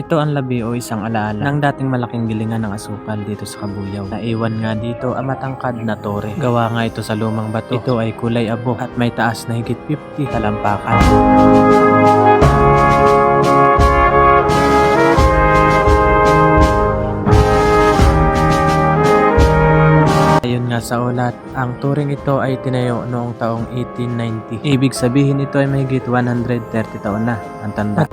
Ito ang labi o isang alaala ng dating malaking gilingan ng asukal dito sa Kabuyao. Naiwan nga dito ang matangkad na tore. Gawa nga ito sa lumang bato. Ito ay kulay abo at may taas na higit 50 talampakan. Ayon nga sa ulat, ang turing ito ay tinayo noong taong 1890. Ibig sabihin ito ay mahigit 130 taon na ang tanda.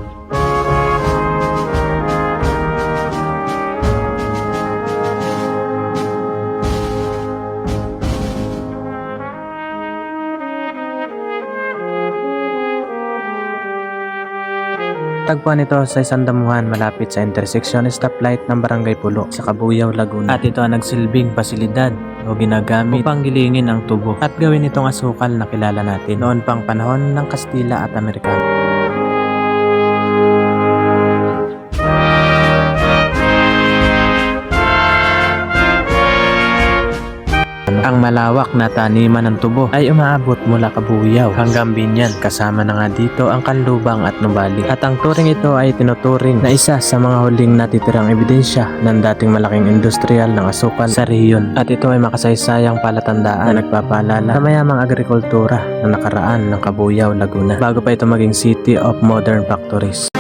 Tagpuan ito sa isang damuhan malapit sa intersection stoplight ng Barangay Pulo sa Kabuyao, Laguna. At ito ang nagsilbing pasilidad o ginagamit upang gilingin ang tubo at gawin itong asukal na kilala natin noon pang panahon ng Kastila at Amerikano. Ang malawak na taniman ng tubo ay umaabot mula Kabuyao hanggang Binyan, kasama na nga dito ang Kanlubang at Nubali. At ang turing ito ay tinuturing na isa sa mga huling natitirang ebidensya ng dating malaking industrial ng asukal sa rehiyon. At ito ay makasaysayang palatandaan na nagpapaalala sa mayamang agrikultura na nakaraan ng Kabuyao, Laguna bago pa ito maging city of modern factories.